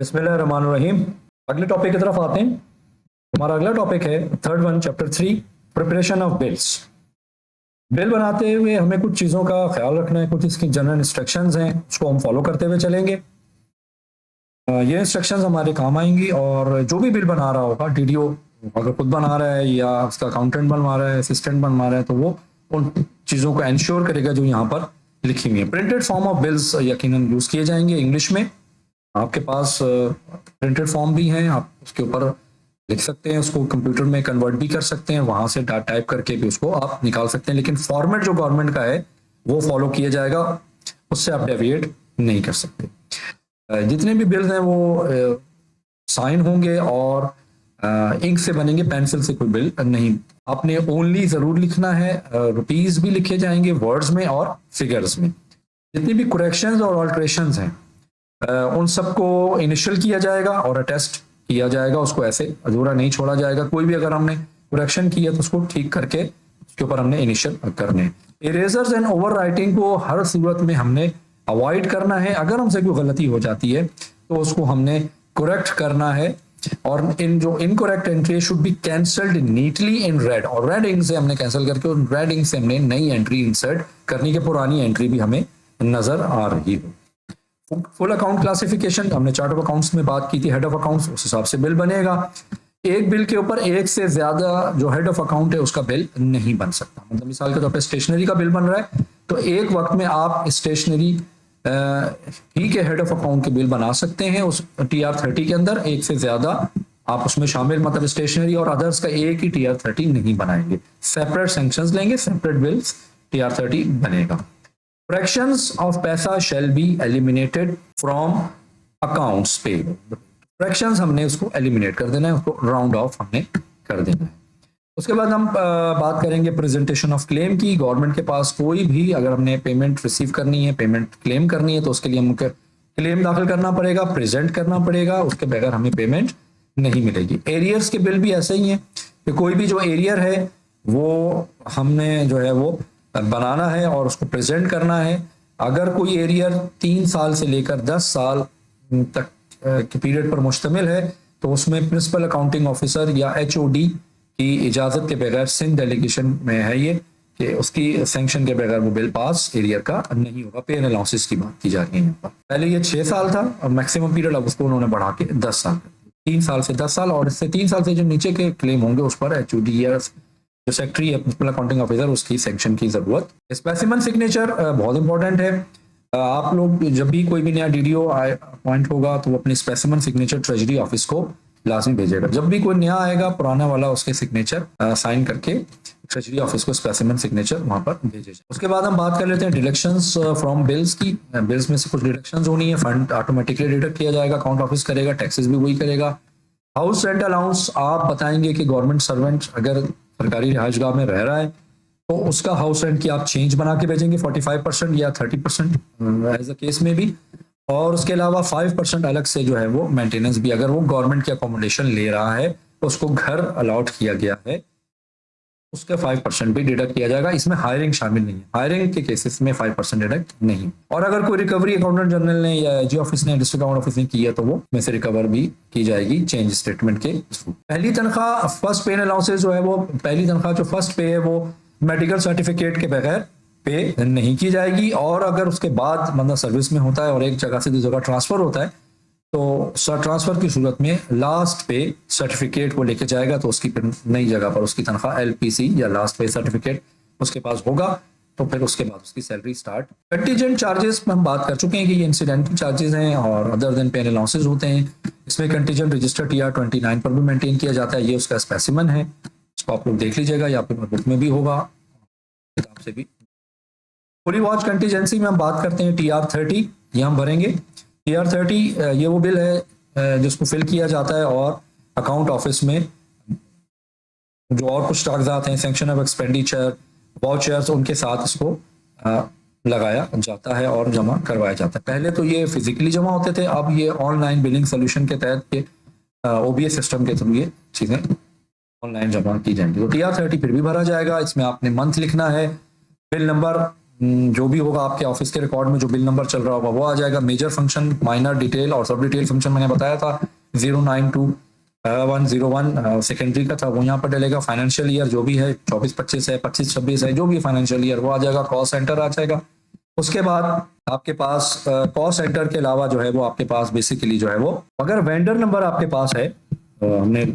बिस्मिल्लाहिर्रहमानिर्रहीम। अगले टॉपिक की तरफ आते हैं। हमारा अगला टॉपिक है third one, chapter 3, preparation of bills. Bill बनाते हुए हमें कुछ चीज़ों का ख्याल रखना है, कुछ इसकी जनरल इंस्ट्रक्शंस हैं, उसको हम फॉलो करते हुए चलेंगे। ये इंस्ट्रक्शंस हमारे काम आएंगी और जो भी बिल बना रहा होगा, डीडीओ अगर खुद बना रहा है या उसका अकाउंटेंट बनवा रहा है, असिस्टेंट बनवा रहा है, तो वो उन चीज़ों को इंश्योर करेगा जो यहाँ पर लिखी हुई है। प्रिंटेड फॉर्म ऑफ बिल्स यकीनन यूज़ किए जाएंगे इंग्लिश में। आपके पास प्रिंटेड फॉर्म भी हैं, आप उसके ऊपर लिख सकते हैं, उसको कंप्यूटर में कन्वर्ट भी कर सकते हैं, वहां से टाइप करके भी उसको आप निकाल सकते हैं, लेकिन फॉर्मेट जो गवर्नमेंट का है वो फॉलो किया जाएगा, उससे आप डेविएट नहीं कर सकते। जितने भी बिल्स हैं वो साइन होंगे और इंक से बनेंगे, पेंसिल से कोई बिल नहीं। आपने ओनली जरूर लिखना है, रुपीज भी लिखे जाएंगे वर्ड्स में और फिगर्स में। जितनी भी करेक्शंस और ऑल्ट्रेशंस हैं उन सबको इनिशियल किया जाएगा और अटेस्ट किया जाएगा, उसको ऐसे अधूरा नहीं छोड़ा जाएगा। कोई भी अगर हमने करेक्शन किया तो उसको ठीक करके उसके ऊपर हमने इनिशियल करने। इरेजर्स एंड ओवर राइटिंग को हर सूरत में हमने अवॉइड करना है। अगर हमसे कोई गलती हो जाती है तो उसको हमने करेक्ट करना है, और इन जो incorrect entry should be cancelled neatly in red, और रेड इंक से हमने कैंसिल करके रेड इंक से हमने नई एंट्री इंसर्ट करनी, के पुरानी एंट्री भी हमें नजर आ रही हो। फुल अकाउंट क्लासिफिकेशन हमने चार्ट ऑफ अकाउंट्स में बात की थी, हेड ऑफ अकाउंट्स, उस हिसाब से बिल बनेगा। एक बिल के ऊपर एक से ज्यादा जो हेड ऑफ अकाउंट है उसका बिल नहीं बन सकता। मतलब मिसाल के तौर पे स्टेशनरी का बिल बन रहा है तो एक वक्त में आप स्टेशनरी ही के हेड ऑफ अकाउंट के बिल बना सकते हैं। उस TR30 के अंदर एक से ज्यादा आप उसमें शामिल, मतलब स्टेशनरी और अदर्स का एक ही TR30 नहीं बनाएंगे, सेपरेट सैंक्शंस लेंगे, सेपरेट बिल्स TR30 बनेगा। Fractions of पैसा shall be eliminated from accounts payable. Fractions हमने उसको eliminate कर देना है, उसको राउंड ऑफ हमने कर देना है। उसके बाद हम बात करेंगे प्रेजेंटेशन ऑफ क्लेम की। गवर्नमेंट के पास कोई भी अगर हमने पेमेंट रिसीव करनी है, पेमेंट क्लेम करनी है, तो उसके लिए हमको क्लेम दाखिल करना पड़ेगा, प्रेजेंट करना पड़ेगा, उसके बगैर हमें पेमेंट नहीं मिलेगी। एरियर्स के बिल भी ऐसे ही हैं कि कोई भी जो एरियर है वो हमने जो है वो बनाना है और उसको प्रेजेंट करना है। अगर कोई एरियर 3 साल से लेकर 10 साल तक के पीरियड पर मुश्तमिल है तो उसमें प्रिंसिपल अकाउंटिंग ऑफिसर या HOD की इजाजत के बगैर, सिंध डेलीगेशन में है ये कि उसकी सैंक्शन के बगैर वो बिल पास एरियर का नहीं होगा। पे एंड अलाउंसेस की बात की जा रही है यहाँ पर। पहले ये 6 साल था और मैक्सिमम पीरियड अब उसको उन्होंने बढ़ा के 10 साल, 3 साल से 10 साल, और इससे 3 साल से जो नीचे के क्लेम होंगे उस पर HOD या जो सेक्रेटरी है, प्रिंसिपल अकाउंटिंग ऑफिसर, उसकी सेक्शन की जरूरत। स्पेसिमन सिग्नेचर बहुत इंपॉर्टेंट है। आप लोग जब भी कोई भी नया DDO अपॉइंट होगा तो वो अपनी स्पेसिमन सिग्नेचर ट्रेजरी ऑफिस को लाजमी भेजेगा। जब भी कोई नया आएगा पुराना वाला उसके सिग्नेचर साइन करके ट्रेजरी ऑफिस को स्पेसिमन सिग्नेचर वहां पर भेजे जाए। उसके बाद हम बात कर लेते हैं डिडक्शंस फ्रॉम बिल्स की। बिल्स में से कुछ डिडक्शंस होनी है, फंड ऑटोमेटिकली डिडक्ट किया जाएगा, अकाउंट ऑफिस करेगा, टैक्सेस भी वही करेगा। हाउस रेंट अलाउंस आप बताएंगे कि गवर्नमेंट सर्वेंट अगर सरकारी रिहाइशगाह में रह रहा है तो उसका हाउस रेंट की आप चेंज बना के भेजेंगे, 45% या 30% एज अ केस में भी, और उसके अलावा 5% अलग से जो है वो मेंटेनेंस भी, अगर वो गवर्नमेंट की अकोमोडेशन ले रहा है तो उसको घर अलॉट किया गया है उसका 5% भी डिडक्ट किया जाएगा। इसमें हायरिंग शामिल नहीं है, हायरिंग के केसेस में 5% डिडक्ट नहीं। और अगर कोई रिकवरी अकाउंटेंट जनरल ने या AG ऑफिस ने, डिस्ट्रिक्ट अकाउंट ऑफिस ने किया तो वो में से रिकवर भी की जाएगी चेंज स्टेटमेंट के थ्रू। पहली तनख्वाह, फर्स्ट पे अलाउंसेस जो है वो, पहली तनख्वाह जो फर्स्ट पे है वो मेडिकल सर्टिफिकेट के बगैर पे नहीं की जाएगी। और अगर उसके बाद मतलब सर्विस में होता है और एक जगह से दूसरी जगह ट्रांसफर होता है तो ट्रांसफर की सूरत में लास्ट पे सर्टिफिकेट को लेके जाएगा तो उसकी नई जगह पर उसकी तनख्वाह LPC या लास्ट पे सर्टिफिकेट उसके पास होगा, तो फिर उसके बाद उसकी सैलरी स्टार्ट। कंटीजेंट चार्जेस में हम बात कर चुके हैं कि ये इंसिडेंटल चार्जेस हैं और अदर देन पे एंड अलाउंसेस होते हैं। इसमें कंटीजेंट रजिस्टर TR29 पर भी मेंटेन किया जाता है, ये उसका स्पेसिमन है, इसको आप लोग देख लीजिएगा या फिर बुक में भी होगा, किताब से भी। फुली वॉच कंटीजेंसी में हम बात करते हैं TR30, ये हम भरेंगे। TR30 ये वो बिल है जिसको फिल किया जाता है और अकाउंट ऑफिस में जो और कुछ कागजात हैं, सैंक्शन ऑफ एक्सपेंडिचर, वाउचर्स, उनके साथ इसको लगाया जाता है और जमा करवाया जाता है। पहले तो ये फिजिकली जमा होते थे, अब ये ऑनलाइन बिलिंग सोल्यूशन के तहत के OBS सिस्टम के थ्रू ये चीजें ऑनलाइन जमा की जाएंगी। तो TR30 फिर भी भरा जाएगा। इसमें आपने मंथ लिखना है, बिल नंबर जो भी होगा आपके ऑफिस के रिकॉर्ड में जो बिल नंबर चल रहा होगा वो आ जाएगा। मेजर फंक्शन, माइनर, डिटेल और सब डिटेल फंक्शन मैंने बताया था 092 101 सेकेंडरी का था, वो यहाँ पर डलेगा। फाइनेंशियल ईयर जो भी है 24-25 है, 25-26 है, जो भी फाइनेंशियल ईयर वो आ जाएगा। कॉस्ट सेंटर आ जाएगा। उसके बाद आपके पास कॉस्ट सेंटर के अलावा जो है वो आपके पास बेसिकली जो है वो अगर वेंडर नंबर आपके पास है, हमने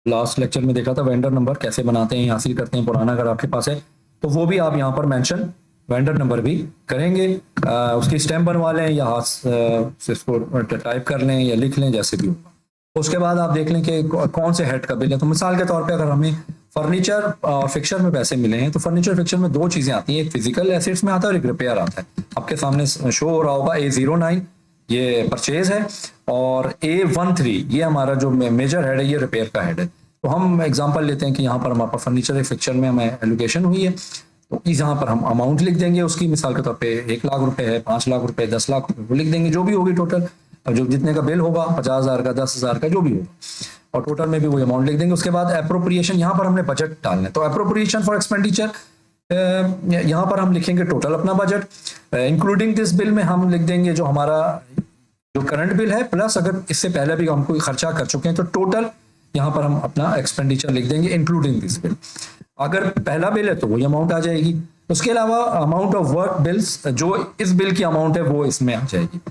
लास्ट लेक्चर में देखा था वेंडर नंबर कैसे बनाते हैं, हासिल करते हैं पुराना, अगर आपके पास है तो वो भी आप यहाँ पर मेंशन वेंडर नंबर भी करेंगे। उसकी स्टैम्प बनवा लें या हाथ से इसको टाइप कर लें या लिख लें, जैसे भी होगा। उसके बाद आप देख लें कि कौन से हेड का बिल है। तो मिसाल के तौर पे अगर हमें फर्नीचर और फिक्चर में पैसे मिले हैं तो फर्नीचर फिक्चर में दो चीजें आती हैं, एक फिजिकल एसेट्स में आता है और एक रिपेयर आता है। आपके सामने शो हो रहा होगा A09 ये परचेज है और A13 ये हमारा जो मेजर हेड है, ये रिपेयर का हेड है। तो हम एग्जांपल लेते हैं कि यहाँ पर हमारे पास फर्नीचर फिक्चर में हमें एलोकेशन हुई है, तो यहाँ पर हम अमाउंट लिख देंगे उसकी। मिसाल के तौर पे 1 लाख रुपए है, 5 लाख रुपए, 10 लाख रुपए, वो लिख देंगे जो भी होगी टोटल। अब जो जितने का बिल होगा 50,000 का, 10,000 का, जो भी होगा, और टोटल में भी वही अमाउंट लिख देंगे। उसके बाद एप्रोप्रिएशन, यहाँ पर हमने बजट डालना है, तो एप्रोप्रिएशन फॉर एक्सपेंडिचर यहाँ पर हम लिखेंगे टोटल अपना बजट। इंक्लूडिंग दिस बिल में हम लिख देंगे जो हमारा जो करंट बिल है, प्लस अगर इससे पहले भी हम कोई खर्चा कर चुके हैं तो टोटल यहाँ पर हम अपना एक्सपेंडिचर लिख देंगे इंक्लूडिंग दिस बिल। अगर पहला बिल है तो वही अमाउंट आ जाएगी। उसके अलावा अमाउंट ऑफ वर्क बिल्स, जो इस बिल की अमाउंट है वो इसमें आ जाएगी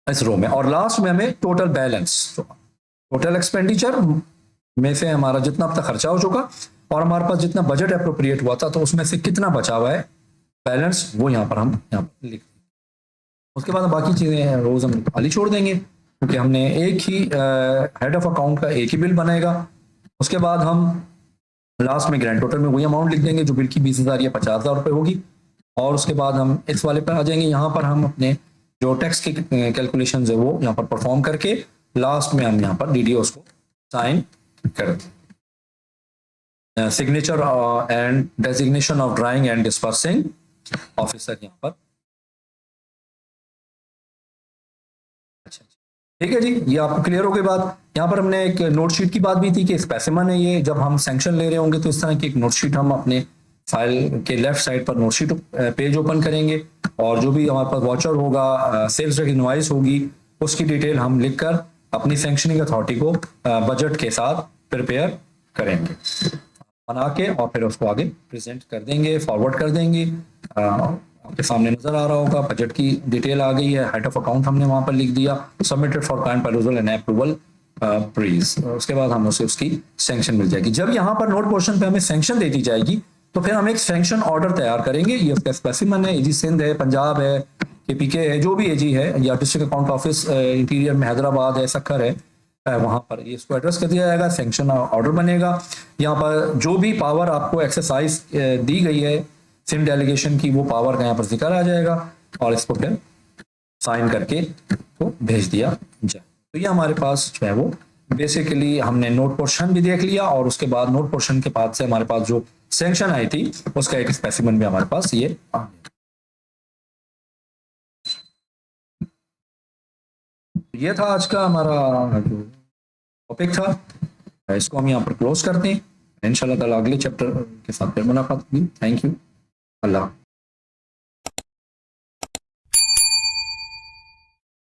इस रो में। और लास्ट में हमें टोटल बैलेंस, टोटल एक्सपेंडिचर में से हमारा जितना अब तक खर्चा हो चुका और हमारे पास जितना बजट अप्रोप्रिएट हुआ था तो उसमें से कितना बचा हुआ है बैलेंस, वो यहाँ पर हम यहाँ पर लिख देंगे। उसके बाद बाकी चीजें रोज हम खाली छोड़ देंगे क्योंकि हमने एक ही हेड ऑफ अकाउंट का एक ही बिल बनेगा। उसके बाद हम लास्ट में ग्रैंड टोटल में वही अमाउंट लिख देंगे जो बिल की 20,000 या 50,000 रुपए होगी। और उसके बाद हम इस वाले पर आ जाएंगे, यहाँ पर हम अपने जो टैक्स की कैलकुलेशन है वो यहाँ पर परफॉर्म करके लास्ट में हम यहाँ पर DDOs को साइन कर देंगे। Signature and designation of drawing and dispersing officer यहाँ पर। अच्छा, ठीक है जी, ये आपको क्लियर हो गई बात। यहाँ पर हमने एक नोट शीट की बात भी थी कि स्पेसिमन है ये, जब हम सैंक्शन ले रहे होंगे तो इस तरह की एक नोट शीट हम अपने फाइल के लेफ्ट साइड पर नोट शीट पेज ओपन करेंगे और जो भी हमारे पास वाचर होगा, सेल्स टैक्स इनवॉइस होगी, उसकी डिटेल हम लिखकर अपनी सैंक्शनिंग अथॉरिटी को बजट के साथ प्रिपेयर करेंगे, बना के और फिर उसको आगे प्रेजेंट कर देंगे, फॉरवर्ड कर देंगे। आपके सामने नजर आ रहा होगा बजट की डिटेल आ गई है, हेड ऑफ अकाउंट हमने वहां पर लिख दिया, submitted for kind परयूजल and approval please. उसके बाद हम उसे उसकी सैंक्शन मिल जाएगी। जब यहाँ पर नोट पोर्शन पे हमें सैंक्शन दे दी जाएगी तो फिर हम एक सैंक्शन ऑर्डर तैयार करेंगे। ये उसका स्पेसिमन है, एजी सिंध है, पंजाब है, KPK है, जो भी एजी है, या डिस्ट्रिक्ट अकाउंट ऑफिस इंटीरियर में हैदराबाद है, सक्खर है, वहां पर ये इसको एड्रेस कर दिया जाएगा, सैंक्शन ऑर्डर बनेगा। यहाँ पर जो भी पावर आपको एक्सरसाइज दी गई है सिम डेलीगेशन की, वो पावर का यहाँ पर जिक्र आ जाएगा और इसको फिर साइन करके तो भेज दिया जाए। तो ये हमारे पास जो है वो बेसिकली हमने नोट पोर्शन भी देख लिया और उसके बाद नोट पोर्शन के बाद से हमारे पास जो सैंक्शन आई थी उसका एक स्पेसिमन भी हमारे पास ये आ गया। ये था आज का हमारा जो टॉपिक था, इसको हम यहाँ पर क्लोज करते हैं। इंशाल्लाह ताला अगले चैप्टर के साथ फिर मुलाकात होगी। Thank you. अल्लाह।